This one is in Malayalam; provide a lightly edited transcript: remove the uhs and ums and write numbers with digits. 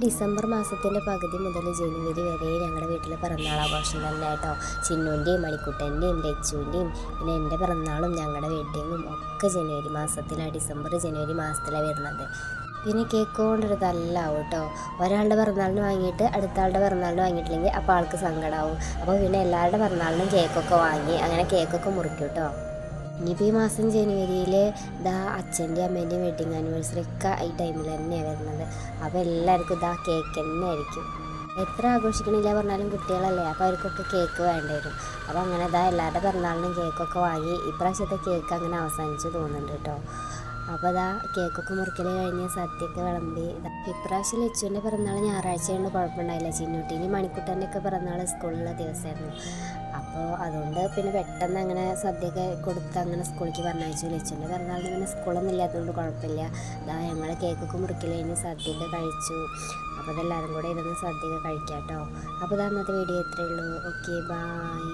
ഡിസംബർ മാസത്തിൻ്റെ പകുതി മുതൽ ജനുവരി വരെ ഞങ്ങളുടെ വീട്ടിൽ പിറന്നാൾ ആഘോഷം തന്നെ കേട്ടോ. ചിന്നുൻ്റെയും മണിക്കുട്ടൻ്റെയും ലച്ചുവിൻ്റെയും പിന്നെ എൻ്റെ പിറന്നാളും ഞങ്ങളുടെ വെഡ്ഡിങ്ങും ഒക്കെ ജനുവരി മാസത്തിലാണ്, ഡിസംബർ ജനുവരി മാസത്തിലാണ് വരുന്നത്. പിന്നെ കേക്ക് കൊണ്ടൊരു തല്ലാവും കേട്ടോ. ഒരാളുടെ പിറന്നാളിന് വാങ്ങിയിട്ട് അടുത്ത ആളുടെ പിറന്നാളിന് വാങ്ങിയിട്ടില്ലെങ്കിൽ അപ്പോൾ ആൾക്ക് സങ്കടമാവും. അപ്പോൾ പിന്നെ എല്ലാവരുടെ പിറന്നാളിനും കേക്കൊക്കെ വാങ്ങി അങ്ങനെ കേക്കൊക്കെ മുറിക്കും കേട്ടോ. ഇനിയിപ്പോൾ ഈ മാസം ജനുവരിയിൽ അച്ഛൻ്റെയും അമ്മേൻ്റെയും വെഡ്ഡിങ് ആനിവേഴ്സറി ഒക്കെ ഈ ടൈമിൽ തന്നെയാണ് വരുന്നത്. അപ്പോൾ എല്ലാവർക്കും കേക്ക് തന്നെ ആയിരിക്കും. എത്ര ആഘോഷിക്കണില്ല പറഞ്ഞാലും കുട്ടികളല്ലേ, അപ്പോൾ അവർക്കൊക്കെ കേക്ക് വേണ്ടി വരും. അപ്പോൾ അങ്ങനെ എല്ലാവരുടെ പിറന്നാളിനും കേക്കൊക്കെ വാങ്ങി ഇപ്രാവശ്യത്തെ കേക്ക് അങ്ങനെ അവസാനിച്ച് തോന്നുന്നുണ്ട് കേട്ടോ. അപ്പോൾ കേക്കൊക്കെ മുറിക്കൽ കഴിഞ്ഞ് സദ്യയൊക്കെ വിളമ്പി. ഇപ്രാവശ്യം ലച്ചുവിൻ്റെ പിറന്നാൾ ഞായറാഴ്ച കൊണ്ട് കുഴപ്പമുണ്ടായില്ല. ചിന്നൂട്ടീൻ്റെയും മണിക്കുട്ടൻ്റെയൊക്കെ പിറന്നാൾ സ്കൂളിലുള്ള ദിവസമായിരുന്നു. അപ്പോൾ അതുകൊണ്ട് പിന്നെ പെട്ടെന്ന് അങ്ങനെ സദ്യയൊക്കെ കൊടുത്ത് അങ്ങനെ സ്കൂളിലേക്ക് പറഞ്ഞയച്ചു. ലച്ചുവിൻ്റെ പിറന്നാളിന് പിന്നെ സ്കൂളൊന്നും ഇല്ലാത്തതുകൊണ്ട് കുഴപ്പമില്ല. ഞങ്ങൾ കേക്കൊക്കെ മുറിക്കൽ കഴിഞ്ഞ് സദ്യയൊക്കെ കഴിച്ചു. അപ്പോൾ അതെല്ലാവരും കൂടെ ഇരുന്ന് സദ്യയൊക്കെ കഴിക്കാം കേട്ടോ. അപ്പോൾ അന്നത്തെ വീഡിയോ ഇത്രയേ ഉള്ളൂ. Okay, bye.